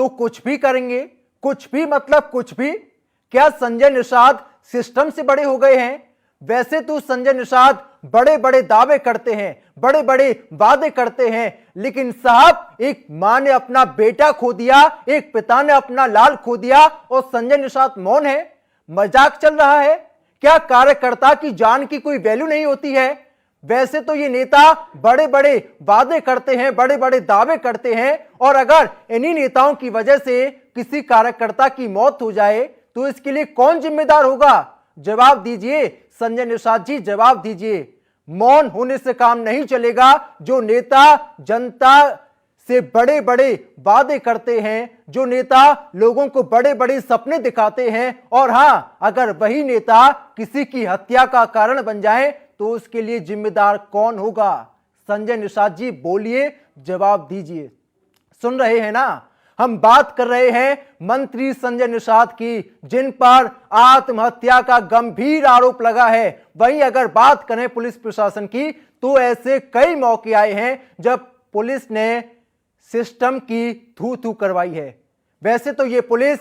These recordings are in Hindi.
तो कुछ भी करेंगे, कुछ भी मतलब कुछ भी। क्या संजय निषाद सिस्टम से बड़े हो गए हैं? वैसे तो संजय निषाद बड़े बड़े दावे करते हैं, बड़े बड़े वादे करते हैं, लेकिन साहब एक मां ने अपना बेटा खो दिया, एक पिता ने अपना लाल खो दिया और संजय निषाद मौन है। मजाक चल रहा है क्या? कार्यकर्ता की जान की कोई वैल्यू नहीं होती है? वैसे तो ये नेता बड़े बड़े वादे करते हैं, बड़े बड़े दावे करते हैं, और अगर इन्हीं नेताओं की वजह से किसी कार्यकर्ता की मौत हो जाए तो इसके लिए कौन जिम्मेदार होगा? जवाब दीजिए संजय निषाद जी, जवाब दीजिए। मौन होने से काम नहीं चलेगा। जो नेता जनता से बड़े बड़े वादे करते हैं, जो नेता लोगों को बड़े बड़े सपने दिखाते हैं, और हां, अगर वही नेता किसी की हत्या का कारण बन जाए तो उसके लिए जिम्मेदार कौन होगा? संजय निषाद जी बोलिए, जवाब दीजिए। सुन रहे हैं ना? हम बात कर रहे हैं मंत्री संजय निषाद की, जिन पर आत्महत्या का गंभीर आरोप लगा है। वहीं अगर बात करें पुलिस प्रशासन की, तो ऐसे कई मौके आए हैं जब पुलिस ने सिस्टम की थू थू करवाई है। वैसे तो ये पुलिस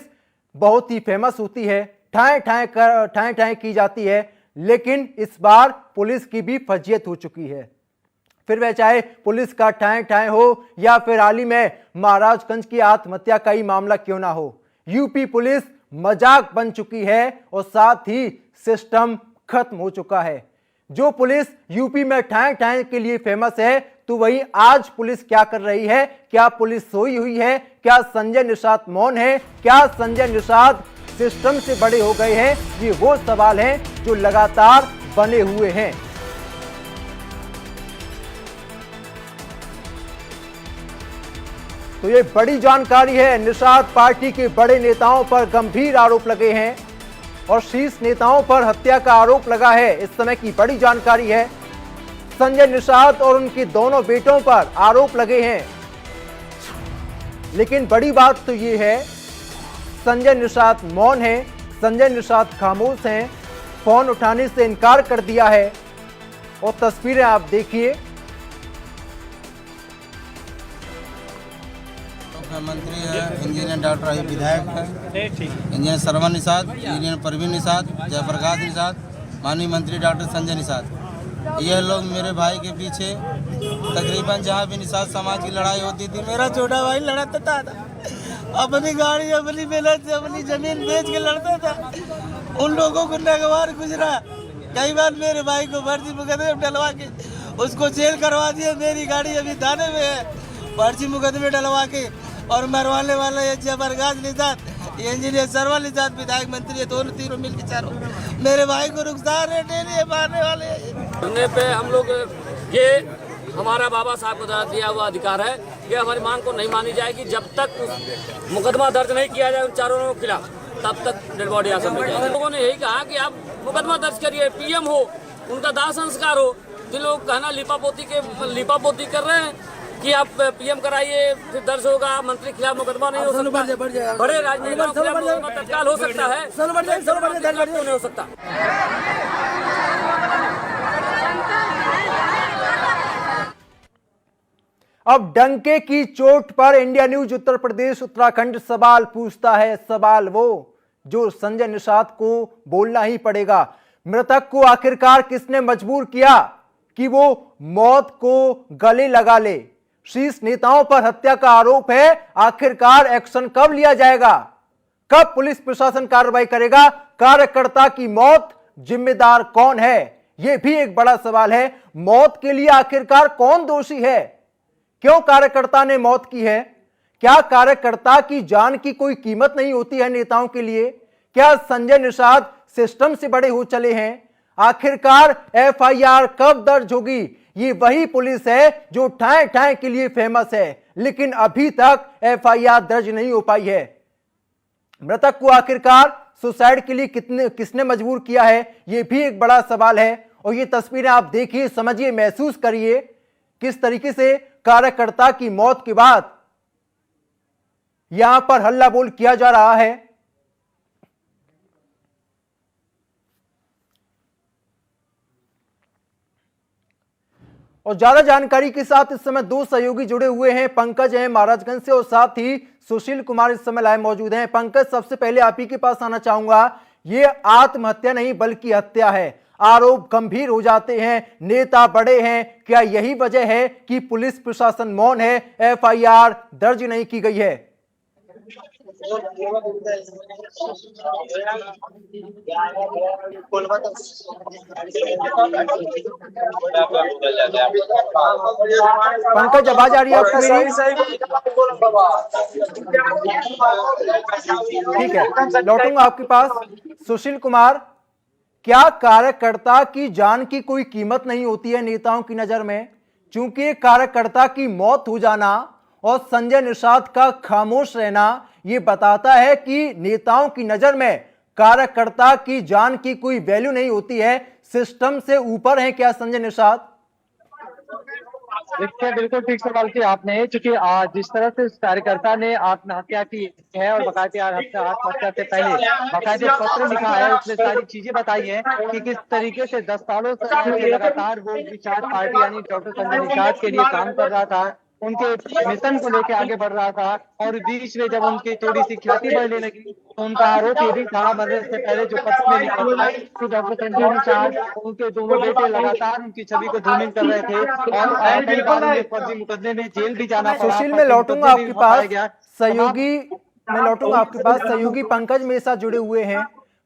बहुत ही फेमस होती है, ठाए ठाए की जाती है, लेकिन इस बार पुलिस की भी फजीयत हो चुकी है। फिर वह चाहे पुलिस का ठाए हो या फिर हाल ही में महाराजगंज की आत्महत्या का ही मामला क्यों ना हो, यूपी पुलिस मजाक बन चुकी है और साथ ही सिस्टम खत्म हो चुका है। जो पुलिस यूपी में ठाए के लिए फेमस है, तो वही आज पुलिस क्या कर रही है? क्या पुलिस सोई हुई है? क्या संजय निषाद मौन है? क्या संजय निषाद सिस्टम से बड़े हो गए हैं? ये वो सवाल हैं जो लगातार बने हुए हैं। तो ये बड़ी जानकारी है। निषाद पार्टी के बड़े नेताओं पर गंभीर आरोप लगे हैं और शीर्ष नेताओं पर हत्या का आरोप लगा है। इस समय की बड़ी जानकारी है। संजय निषाद और उनके दोनों बेटों पर आरोप लगे हैं, लेकिन बड़ी बात तो ये है, संजय निषाद मौन है, संजय निषाद खामोश हैं, फोन उठाने से इनकार कर दिया है। और तस्वीरें आप देखिए। मुख्यमंत्री है, इंजीनियर डॉक्टर राही विधायक है, इंजीनियर सरवन निषाद, इंजीनियर परवीन निषाद, जयप्रकाश निषाद, माननीय मंत्री डॉक्टर संजय निषाद, यह लोग मेरे भाई के पीछे तकरीबन जहाँ भी निषाद समाज की लड़ाई होती थी, मेरा छोटा भाई लड़ता था, अपनी गाड़ी, अपनी मेहनत से, अपनी जमीन बेच के लड़ता था। उन लोगों को नागवार गुजरा, कई बार मेरे भाई को फर्जी मुकदमे डलवा के उसको जेल करवा दिया। मेरी गाड़ी अभी थाने में है, फर्जी मुकदमे डलवा के, और मरवाने वाला ये जयप्रकाश निषाद, ये इंजीनियर सरवन निषाद, विधायक मंत्री है, दोनों तीनों मिलकर चारों मेरे भाई को रुखसार डेली मारने वाले हैं। पे हम लोग ये हमारा बाबा साहब को दिया हुआ अधिकार है कि हमारी मांग को नहीं मानी जाएगी जब तक मुकदमा दर्ज नहीं किया जाए उन चारों के खिलाफ, तब तक डेड बॉडी आसम नहीं जाएगी। लोगों ने यही कहा कि आप मुकदमा दर्ज करिए, पीएम हो, उनका दाह संस्कार हो। जिन लोग कहना लिपापोती कर रहे हैं कि आप पीएम कराइए फिर दर्ज होगा, मंत्री खिलाफ मुकदमा नहीं हो सकता, बड़े राजनेताओं के खिलाफ मुकदमा तत्काल हो सकता है, नहीं हो सकता। अब डंके की चोट पर इंडिया न्यूज उत्तर प्रदेश उत्तराखंड सवाल पूछता है। सवाल वो जो संजय निषाद को बोलना ही पड़ेगा। मृतक को आखिरकार किसने मजबूर किया कि वो मौत को गले लगा ले? शीर्ष नेताओं पर हत्या का आरोप है, आखिरकार एक्शन कब लिया जाएगा? कब पुलिस प्रशासन कार्रवाई करेगा? कार्यकर्ता की मौत, जिम्मेदार कौन है? यह भी एक बड़ा सवाल है। मौत के लिए आखिरकार कौन दोषी है? क्यों कार्यकर्ता ने मौत की है? क्या कार्यकर्ता की जान की कोई कीमत नहीं होती है नेताओं के लिए? क्या संजय निषाद सिस्टम से बड़े हो चले हैं? आखिरकार एफआईआर कब दर्ज होगी? ये वही पुलिस है जो ठाए के लिए फेमस है, लेकिन अभी तक एफआईआर दर्ज नहीं हो पाई है। मृतक को आखिरकार सुसाइड के लिए किसने मजबूर किया है? यह भी एक बड़ा सवाल है। और ये तस्वीरें आप देखिए, समझिए, महसूस करिए किस तरीके से कार्यकर्ता की मौत के बाद यहां पर हल्ला बोल किया जा रहा है। और ज्यादा जानकारी के साथ इस समय दो सहयोगी जुड़े हुए हैं। पंकज हैं महाराजगंज से और साथ ही सुशील कुमार इस समय लाइव मौजूद हैं। पंकज, सबसे पहले आप ही के पास आना चाहूंगा, ये आत्महत्या नहीं बल्कि हत्या है। आरोप गंभीर हो जाते हैं, नेता बड़े हैं, क्या यही वजह है कि पुलिस प्रशासन मौन है, एफआईआर दर्ज नहीं की गई है? पंकज, आवाज आ रही है आपको मेरी? ठीक है, लौटूंगा आपके पास। सुशील कुमार, क्या कार्यकर्ता की जान की कोई कीमत नहीं होती है नेताओं की नजर में? क्योंकि कार्यकर्ता की मौत हो जाना और संजय निषाद का खामोश रहना यह बताता है कि नेताओं की नजर में कार्यकर्ता की जान की कोई वैल्यू नहीं होती है। सिस्टम से ऊपर है क्या संजय निषाद? देखिए, बिल्कुल ठीक सवाल किया आपने, क्योंकि जिस तरह से इस कार्यकर्ता ने आत्महत्या की है और बाकायदा आत्महत्या से पहले बाकायदा पत्र लिखा है, उसमें सारी चीजें बताई है कि किस तरीके से 10 सालों से लगातार वो विचार पार्टी यानी डॉक्टर संजय निषाद के लिए काम कर रहा था, उनके मिशन को लेकर आगे बढ़ रहा था। और बीच में जब उनकी थोड़ी सी ख्याति बढ़ने लगी तो उनका आरोप ये भी था, मरने से पहले जो पत्र में लिखा था कि डॉक्टर संजय निषाद उनके दोनों बेटे लगातार उनकी छवि को धूमिल कर रहे थे और कई बार उन्हें फर्जी मुकदमे में जेल भी जाना पड़ा। सुशील, मैं लौटूंगा आपके पास। सहयोगी, मैं लौटूंगा आपके पास। सहयोगी पंकज मेरे साथ जुड़े हुए हैं।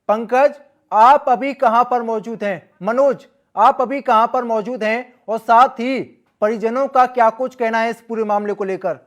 पंकज, आप अभी कहां पर मौजूद हैं? मनोज, आप अभी कहां पर मौजूद हैं और साथ ही परिजनों का क्या कुछ कहना है इस पूरे मामले को लेकर?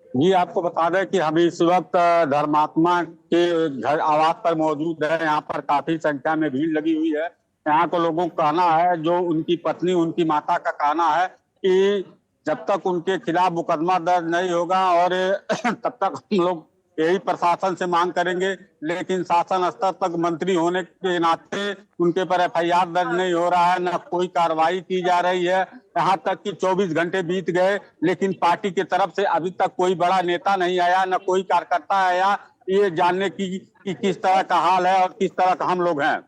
जी, आपको बता दें कि हम इस वक्त धर्मात्मा के घर आवास पर मौजूद है। यहाँ पर काफी संख्या में भीड़ लगी हुई है। यहाँ के लोगों का कहना है, जो उनकी पत्नी उनकी माता का कहना है कि जब तक उनके खिलाफ मुकदमा दर्ज नहीं होगा और तब तक हम लोग यही प्रशासन से मांग करेंगे, लेकिन शासन स्तर तक मंत्री होने के नाते उनके पर एफआईआर दर्ज नहीं हो रहा है, न कोई कार्रवाई की जा रही है। यहाँ तक कि 24 घंटे बीत गए लेकिन पार्टी की तरफ से अभी तक कोई बड़ा नेता नहीं आया, न कोई कार्यकर्ता आया ये जानने की कि किस तरह का हाल है और किस तरह का हम लोग हैं।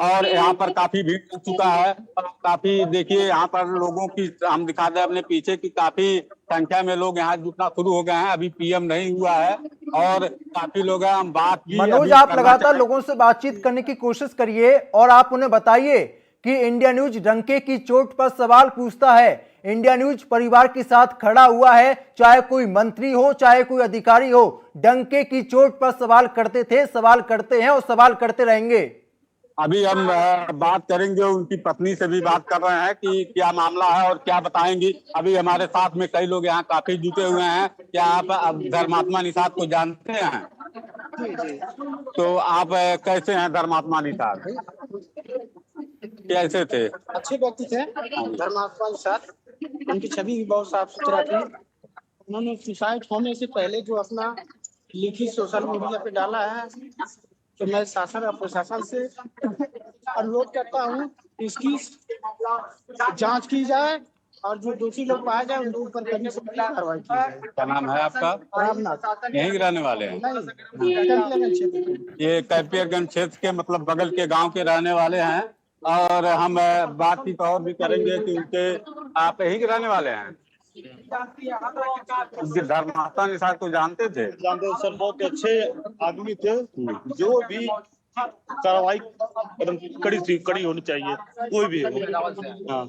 और यहाँ पर काफी भीड़ लग चुका है और काफी देखिए यहाँ पर लोगों की, हम दिखा दें अपने पीछे की काफी संख्या में लोग यहाँ जुटना शुरू हो गए हैं। अभी पीएम नहीं हुआ है और काफी लोग हैं। हम बात की, मनोज, आप लगातार लोगों से बातचीत करने की कोशिश करिए और आप उन्हें बताइए कि इंडिया न्यूज डंके की चोट पर सवाल पूछता है। इंडिया न्यूज परिवार के साथ खड़ा हुआ है, चाहे कोई मंत्री हो चाहे कोई अधिकारी हो। डंके की चोट पर सवाल करते थे, सवाल करते हैं और सवाल करते रहेंगे। अभी हम बात करेंगे, उनकी पत्नी से भी बात कर रहे हैं कि क्या मामला है और क्या बताएंगी। अभी हमारे साथ में कई लोग यहाँ काफी जुटे हुए हैं। क्या आप धर्मात्मा निषाद को जानते हैं? तो आप कैसे हैं धर्मात्मा निषाद? कैसे थे? अच्छे व्यक्ति थे धर्मात्मा निषाद। उनकी छवि भी बहुत साफ सुथरा थी। उन्होंने सुसाइड होने से पहले जो अपना लिखित सोशल मीडिया पे डाला है, तो मैं शासन और प्रशासन से अनुरोध करता हूँ इसकी जांच की जाए और जो दोषी लोग पाए जाए उनके ऊपर कड़ी से कड़ी कार्रवाई की जाए। क्या नाम है आपका? रामनाथ। यहीं के रहने वाले हैं? ये कैपियरगंज क्षेत्र के मतलब बगल के गांव के रहने वाले हैं। और हम बातचीत और भी करेंगे कि उनके, आप यहीं के रहने वाले हैं? धर्मात्मा निषाद को जानते थे? जानते सर, बहुत अच्छे आदमी थे। जो भी कार्रवाई एकदम कड़ी होनी चाहिए, कोई भी हो। हाँ,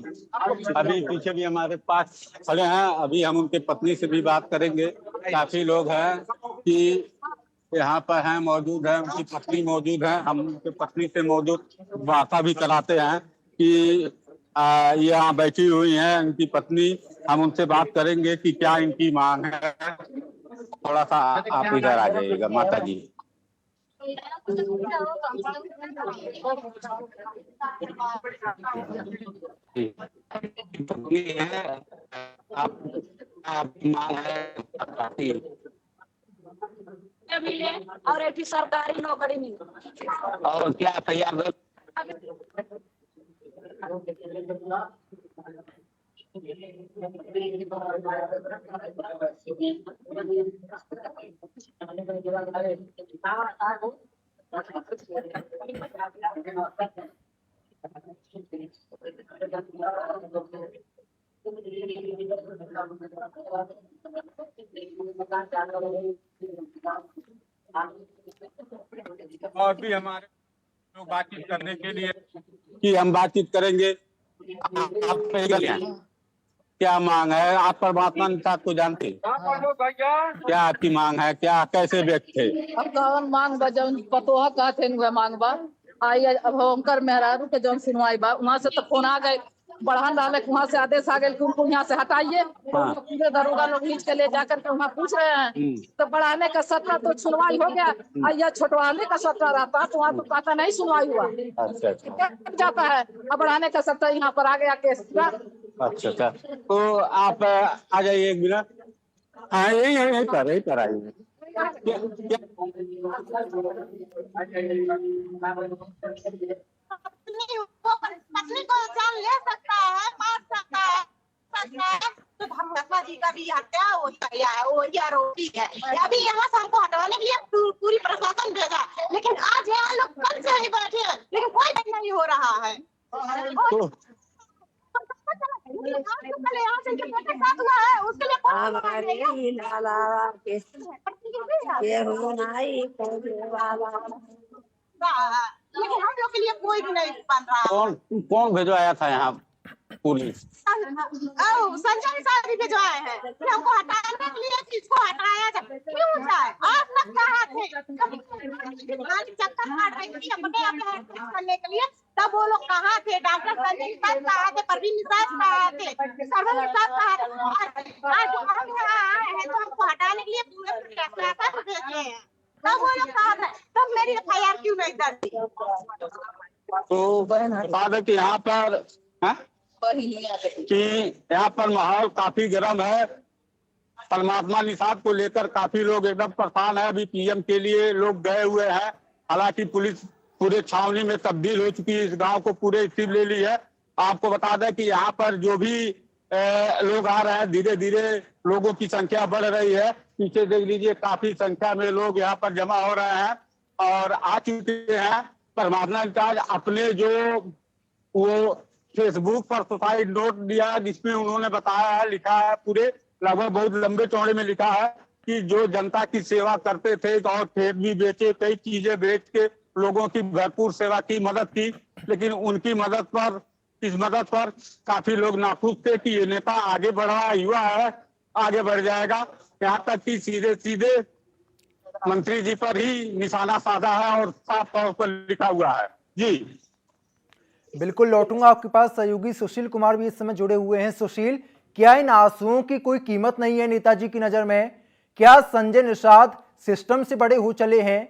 अभी पीछे भी हमारे पास खड़े हैं, अभी हम उनके पत्नी से भी बात करेंगे। काफी लोग हैं कि यहाँ पर हैं, मौजूद है, उनकी पत्नी मौजूद है। हम उनके पत्नी से मौजूद वार्ता भी कराते हैं कि ये यहाँ बैठी हुई हैं उनकी पत्नी। हम उनसे बात करेंगे कि क्या इनकी मांग है। थोड़ा सा आप इधर आ जाइएगा माता जी। पत्नी है, आप मांग है और एक सरकारी नौकरी मिली और क्या तैयार और भी हमारे लोग बातचीत करने के लिए कि हम बातचीत करेंगे। आप क्या मांग है? आप परमात्मा निषाद को जानते हैं? क्या आपकी मांग है? क्या कैसे व्यक्त थे? अब कौन मांग बा जौन पतोहा कहते न मांग बा आई अब हमकर मेहरारू के जौन सुनवाई बा वहाँ से तो फोन आ गए बढ़ान रहा वहाँ से आदेश आ गए कि उनको यहाँ से हटाइए। हाँ। पूरे दरोगा लोग खींच के ले जाकर के वहाँ पूछ रहे हैं तो बढ़ाने का सट्टा तो सुनवाई हो गया और यह छुटवाने का सट्टा रहता तो वहाँ तो पता नहीं सुनवाई हुआ। अच्छा अच्छा जाता है अब बढ़ाने का सट्टा यहाँ पर आ गया केस का। अच्छा अच्छा। तो आप आ जाइए 1 मिनट। हाँ यही पर आइए। पत्नी को जान ले सकता है, मार सकता है, तो धर्मात्मा जी का भी हत्या हो गया है, वो ये आरोपी है। अभी यहाँ से हमको हटवाने के लिए पूरी प्रशासन भेजा, लेकिन आज यहाँ लोग कल से ही बैठे हैं, लेकिन कोई नहीं हो रहा है। यहाँ से जो बेटे साथ हुआ है उसके लिए लेकिन हम लोग के लिए कोई भी नहीं बन रहा है। कौन भिजवाया था यहाँ पुलिस? संजय निषाद भी भिजवाए हैं कि हमको हटाने के लिए, किसको हटाया जाए, क्यों जाए? आप लोग कहाँ थे? चक्कर काट रही थी अपने करने के लिए, तब वो लोग कहाँ थे? डॉक्टर संजय निषाद कहाँ थे? परवीन निषाद कहाँ थे? सरवन निषाद कहाँ थे? आज हम यहाँ आए हैं तो हमको हटाने के लिए पूरे फैसला कर भेजे हैं, तब वो लोग कहाँ थे? तब मेरी FIR क्यों नहीं दर्ज? तो बात है कि यहाँ पर कि यहाँ पर माहौल काफी गर्म है। परमात्मा निषाद को लेकर काफी लोग एकदम परेशान है। अभी PM के लिए लोग गए हुए हैं। हालांकि पुलिस पूरे छावनी में तब्दील हो चुकी है, इस गांव को पूरे स्थिर ले ली है। आपको बता दें कि यहाँ पर जो भी लोग आ रहे हैं, धीरे धीरे लोगों की संख्या बढ़ रही है। पीछे देख लीजिए काफी संख्या में लोग यहाँ पर जमा हो रहे हैं और आ चुके हैं। परमात्मा निषाद अपने जो वो फेसबुक पर सुसाइड नोट दिया, जिसमें उन्होंने बताया है, लिखा है, पूरे लगभग बहुत लंबे चौड़े में लिखा है कि जो जनता की सेवा करते थे और खेत भी बेचे, कई चीजें बेच के लोगों की भरपूर सेवा की, मदद की, लेकिन उनकी मदद पर, इस मदद पर काफी लोग नाखुश थे कि ये नेता आगे बढ़ रहा है, युवा है, आगे बढ़ जाएगा। यहाँ तक कि सीधे सीधे मंत्री जी पर ही निशाना साधा है और साफ तौर पर लिखा हुआ है। जी बिल्कुल लौटूंगा आपके पास। सहयोगी सुशील कुमार भी इस समय जुड़े हुए हैं। सुशील, क्या इन आंसुओं की कोई कीमत नहीं है नेताजी की नजर में? क्या संजय निषाद सिस्टम से बड़े हो चले हैं?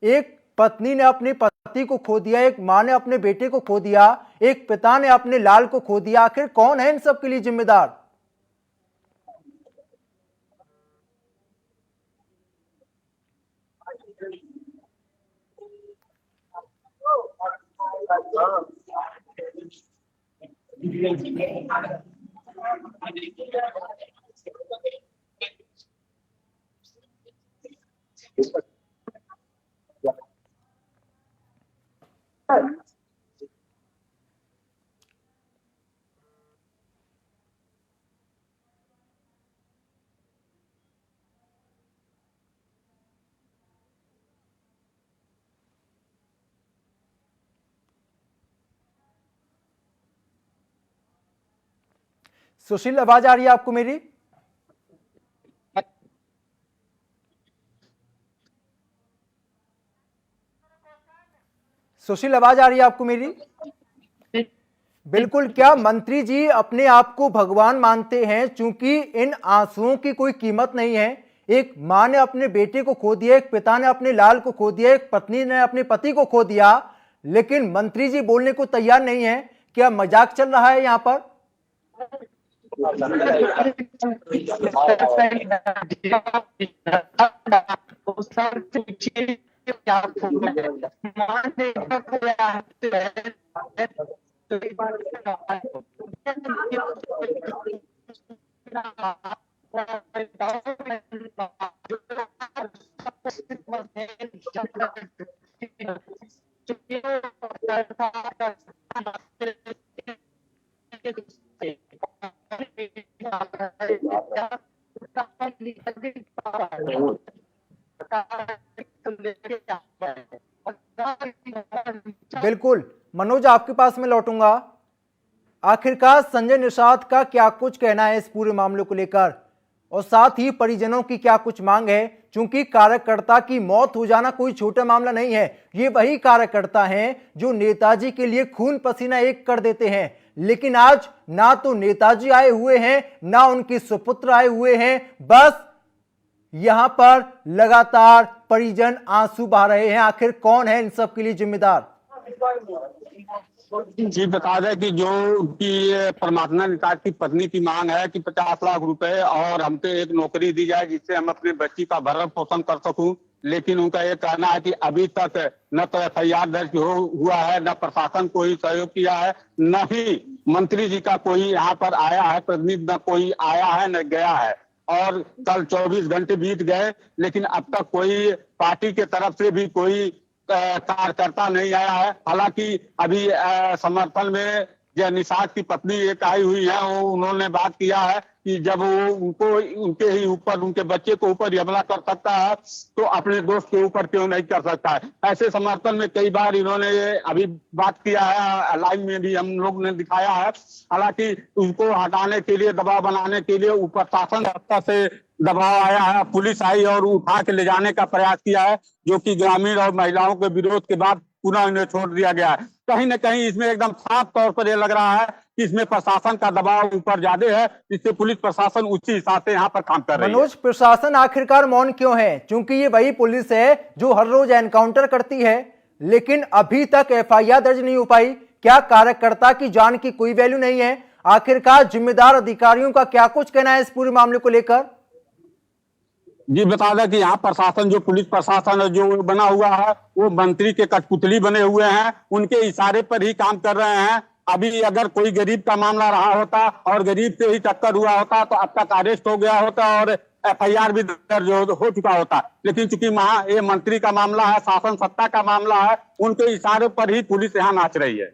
एक पत्नी ने अपने पति को खो दिया, एक मां ने अपने बेटे को खो दिया, एक पिता ने अपने लाल को खो दिया। आखिर कौन है इन सब के लिए जिम्मेदार? सुशील, आवाज आ रही है आपको मेरी? सुशील, आवाज आ रही है आपको मेरी? बिल्कुल। क्या मंत्री जी अपने आप को भगवान मानते हैं? चूंकि इन आंसुओं की कोई कीमत नहीं है। एक मां ने अपने बेटे को खो दिया, एक पिता ने अपने लाल को खो दिया, एक पत्नी ने अपने पति को खो दिया, लेकिन मंत्री जी बोलने को तैयार नहीं है। क्या मजाक चल रहा है यहाँ पर? बिल्कुल मनोज, आपके पास में लौटूंगा। आखिरकार संजय निषाद का क्या कुछ कहना है इस पूरे मामले को लेकर, और साथ ही परिजनों की क्या कुछ मांग है? क्योंकि कार्यकर्ता की मौत हो जाना कोई छोटा मामला नहीं है। ये वही कार्यकर्ता हैं जो नेताजी के लिए खून पसीना एक कर देते हैं, लेकिन आज ना तो नेताजी आए हुए हैं, ना उनके सुपुत्र आए हुए हैं। बस यहां पर लगातार परिजन आंसू बहा रहे हैं। आखिर कौन है इन सब के लिए जिम्मेदार? जी बता दें कि जो उनकी परमात्मा निषाद की पत्नी की मांग है कि 50 लाख रुपए और हमको एक नौकरी दी जाए जिससे हम अपने बच्ची का भरण पोषण कर सकूं। लेकिन उनका ये कहना है कि अभी तक न तो FIR दर्ज हुआ है, न प्रशासन कोई सहयोग किया है, न ही मंत्री जी का कोई यहाँ पर आया है प्रतिनिधि, न कोई आया है न गया है। और कल 24 घंटे बीत गए, लेकिन अब तक कोई पार्टी के तरफ से भी कोई कार्यकर्ता नहीं आया है। हालांकि अभी समर्थन में जो निषाद की पत्नी एक आई हुई है, वो उन्होंने बात किया है कि जब वो उनको उनके ही ऊपर, उनके बच्चे के ऊपर हमला कर सकता है तो अपने दोस्त के ऊपर क्यों नहीं कर सकता है। ऐसे समर्थन में कई बार इन्होंने ये अभी बात किया है, लाइव में भी हम लोग ने दिखाया है। हालांकि उनको हटाने के लिए, दबाव बनाने के लिए ऊपर शासन सत्ता से दबाव आया है, पुलिस आई और उठा के ले जाने का प्रयास किया है, जो कि ग्रामीण और महिलाओं के विरोध के बाद पुनः इन्हें छोड़ दिया गया है। कहीं न कहीं इसमें एकदम साफ तौर पर यह लग रहा है कि इसमें प्रशासन का दबाव ऊपर ज्यादा है, इससे पुलिस प्रशासन उसी हिसाब से यहाँ पर काम कर रही है। मनोज, प्रशासन आखिरकार मौन क्यों है? क्योंकि ये वही पुलिस है जो हर रोज एनकाउंटर करती है, लेकिन अभी तक FIR दर्ज नहीं हो पाई। क्या कार्यकर्ता की जान की कोई वैल्यू नहीं है? आखिरकार जिम्मेदार अधिकारियों का क्या कुछ कहना है इस पूरे मामले को लेकर? जी बता दें कि यहाँ प्रशासन, जो पुलिस प्रशासन जो बना हुआ है, वो मंत्री के कठपुतली बने हुए हैं, उनके इशारे पर ही काम कर रहे हैं। अभी अगर कोई गरीब का मामला रहा होता और गरीब से ही टक्कर हुआ होता तो अब तक अरेस्ट हो गया होता और FIR भी दर्ज हो चुका होता। लेकिन चूंकि ये मंत्री का मामला है, शासन सत्ता का मामला है, उनके इशारे पर ही पुलिस यहाँ नाच रही है।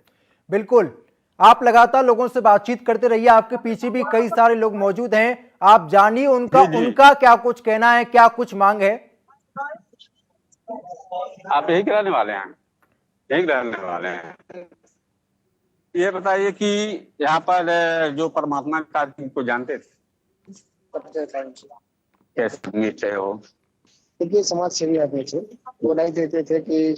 बिल्कुल, आप लगातार लोगों से बातचीत करते रहिए, आपके पीछे भी कई सारे लोग मौजूद हैं, आप जानिए उनका क्या कुछ कहना है, क्या कुछ मांग है। आप यही रहने वाले हैं? यही रहने वाले हैं। ये बताइए कि यहाँ पर जो परमात्मा को जानते थे, कैसे हो? देखिए, समाज सेवी आदमी थे, वो नहीं देते थे कि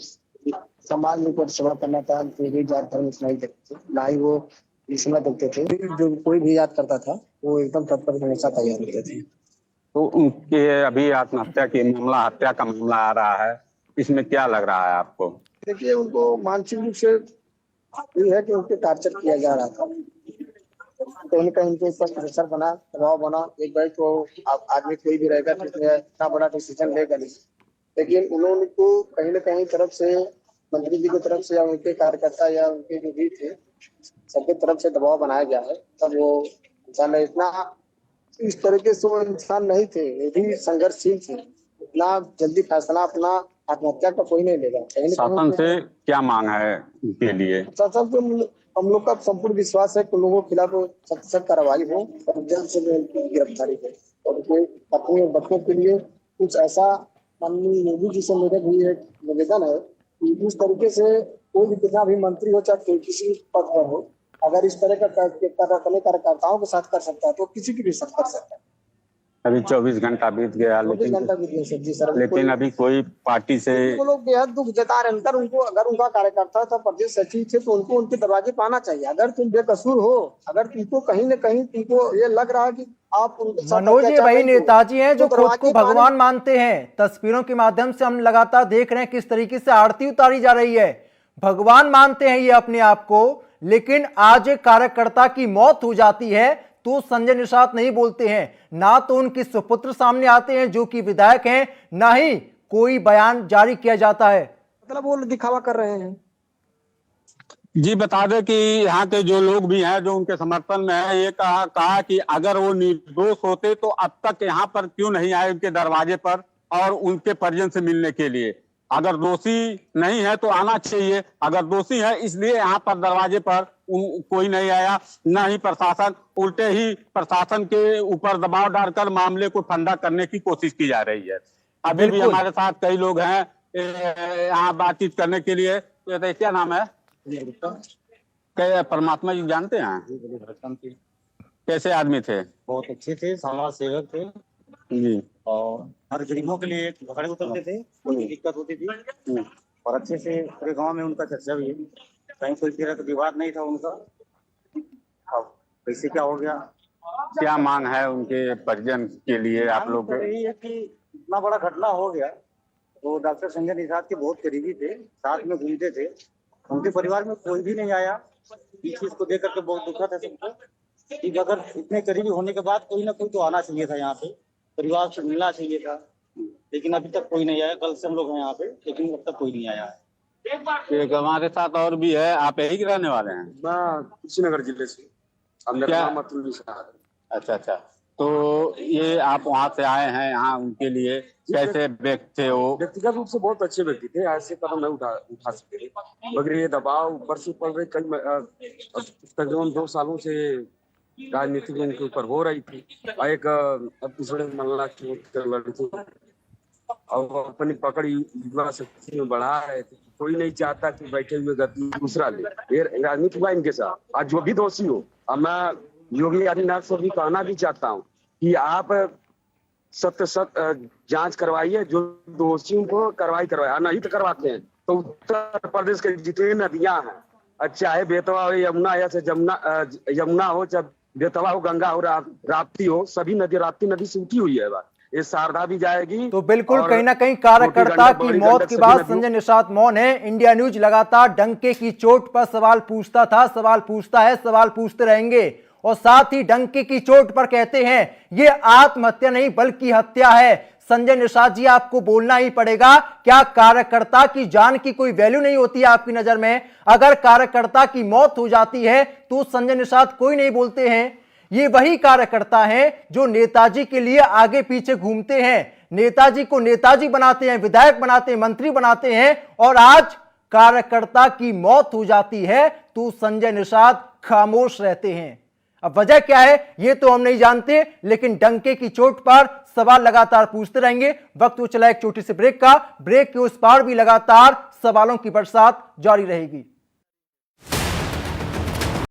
समाज में कुछ सेवा करना था, कोई जात धर्म नहीं देखते थे, ना ही वो इसमें देखते थे। जो कोई भी याद करता था वो एकदम तत्पर हमेशा तैयार होते थे। तो उनके अभी आत्महत्या की मामला, हत्या का मामला आ रहा है, इसमें क्या लग रहा है आपको? देखिए, उनको मानसिक रूप से ये है कि उनके टॉर्चर किया जा रहा था, कहीं ना कहीं उनके ऊपर प्रेशर बना, दबाव बना। एक बार तो आदमी कोई भी रहेगा तो इतना बड़ा डिसीजन लेगा नहीं, लेकिन उन्होंने को कहीं ना कहीं तरफ से, मंत्री जी की तरफ से या उनके कार्यकर्ता या उनके जो भी थे, सबके तरफ से दबाव बनाया गया है। तब वो इंसान इतना, इस तरीके से वो इंसान नहीं थे, वो भी संघर्षशील थे। इतना जल्दी फैसला अपना आत्महत्या का कोई नहीं लेगा। शासन से क्या मांग है उनके लिए? शासन से हम लोग का संपूर्ण विश्वास है कि लोगों के खिलाफ सख्त कार्रवाई हो और जल्द से जल्द गिरफ्तारी हो, और उनके अपने बच्चों के लिए कुछ ऐसा, माननीय योगी जी से मेरा भी एक निवेदन है कि इस तरीके से कोई भी, कितना भी मंत्री हो चाहे किसी पद पर हो, अगर इस तरह का अपने कार्यकर्ताओं के साथ कर सकता है तो किसी के भी साथ कर सकता है। अभी 24 घंटा बीत गया, लेकिन अभी कोई पार्टी से वो लोग बेहद दुख जता रहे हैं। उनको, अगर उनका कार्यकर्ता था, प्रदेश सचिव थे, तो उनको उनके दरवाजे पर आना चाहिए। अगर तुम बेकसूर हो, अगर तुमको कहीं न कहीं तुमको ये लग रहा है कि आप उनके साथ, मनोज, ये वही नेताजी हैं जो खुद को भगवान मानते हैं। तस्वीरों के माध्यम से हम लगातार देख रहे हैं किस तरीके से आरती उतारी जा रही है। भगवान मानते हैं ये अपने आप को, लेकिन आज एक कार्यकर्ता की मौत हो जाती है तो संजय निषाद नहीं बोलते हैं, ना तो उनके सुपुत्र सामने आते हैं जो कि विधायक हैं, ना ही कोई बयान जारी किया जाता है। मतलब वो दिखावा कर रहे हैं। जी बता दें कि यहाँ के जो लोग भी हैं जो उनके समर्थन में है, ये कहा कि अगर वो निर्दोष होते तो अब तक यहाँ पर क्यों नहीं आए उनके दरवाजे पर और उनके परिजन से मिलने के लिए। अगर दोषी नहीं है तो आना चाहिए, अगर दोषी है इसलिए यहाँ पर दरवाजे पर कोई नहीं आया, न ही प्रशासन, उल्टे ही प्रशासन के ऊपर दबाव डालकर मामले को ठंडा करने की कोशिश की जा रही है। अभी भी बिल्कुल। हमारे साथ कई लोग हैं यहाँ बातचीत करने के लिए। तो क्या नाम है? क्या परमात्मा जी जानते हैं? कैसे आदमी थे? बहुत अच्छे थे, समाज सेवक थे जी। और हर गरीबों के लिए खड़े उतरते थे, कोई दिक्कत होती थी और अच्छे से पूरे गांव में उनका चर्चा भी है। कहीं कोई तरह का विवाद नहीं था उनका। अब कैसे क्या हो गया? क्या मांग है उनके परिजन के लिए आप लोग? यही है कि इतना बड़ा घटना हो गया। वो डॉक्टर संजय निषाद के बहुत करीबी थे, साथ में घूमते थे। उनके परिवार में कोई भी नहीं आया। इस चीज को देख करके बहुत दुखद है सबको कि अगर इतने करीबी होने के बाद कोई ना कोई तो आना चाहिए था यहाँ पे, परिवार से मिलना चाहिए था, लेकिन अभी तक कोई नहीं आया। कल से हम लोग हैं यहाँ पे, लेकिन अब तक कोई नहीं आया है। एक हमारे साथ और भी है। आप यही के रहने वाले हैं? मैं कुशीनगर जिले से। क्या? अतुल निषाद। अच्छा अच्छा। तो ये आप वहाँ से आए हैं यहाँ उनके लिए, कैसे व्यक्ति थे वो? व्यक्तिगत रूप से बहुत अच्छे व्यक्ति थे, ऐसे कदम नहीं उठा सकते, मगर ये दबाव ऊपर से पड़ रहे। तकरीबन 2 सालों से राजनीति उनके ऊपर हो रही थी। एक दूसरे मल्ला की लड़की और अपनी पकड़ युवा शक्ति में बढ़ा रहे थे। कोई नहीं चाहता कि बैठे हुए गति दूसरा ले। ये राजनीति हुआ इनके साथ। आज जो भी दोषी हो, अब मैं योगी आदित्यनाथ से भी कहना भी चाहता हूँ कि आप सत्य जांच करवाइए, जो दोषियों को कार्रवाई करवाइए। नहीं तो करवाते हैं तो उत्तर प्रदेश के जितने नदियां हैं, चाहे बेतवा हो, यमुना या यमुना हो, चाहे बेतवा हो, गंगा हो, राप्ती हो, सभी नदी राप्ती नदी से उठी हुई है। ये शारदा भी जाएगी। तो बिल्कुल कहीं ना कहीं कार्यकर्ता की मौत के बाद संजय निषाद मौन है। इंडिया न्यूज लगातार डंके की चोट पर सवाल पूछता था, सवाल पूछता है, सवाल पूछते रहेंगे और साथ ही डंके की चोट पर कहते हैं ये आत्महत्या नहीं बल्कि हत्या है। संजय निषाद जी, आपको बोलना ही पड़ेगा, क्या कार्यकर्ता की जान की कोई वैल्यू नहीं होती है आपकी नजर में? अगर कार्यकर्ता की मौत हो जाती है तो संजय निषाद कोई नहीं बोलते हैं। ये वही कार्यकर्ता हैं जो नेताजी के लिए आगे पीछे घूमते हैं, नेताजी को नेताजी बनाते हैं, विधायक बनाते हैं, मंत्री बनाते हैं, और आज कार्यकर्ता की मौत हो जाती है तो संजय निषाद खामोश रहते हैं। अब वजह क्या है ये तो हम नहीं जानते, लेकिन डंके की चोट पर सवाल लगातार पूछते रहेंगे। वक्त हो चला एक छोटी सी ब्रेक का। ब्रेक के उस पार भी लगातार सवालों की बरसात जारी रहेगी।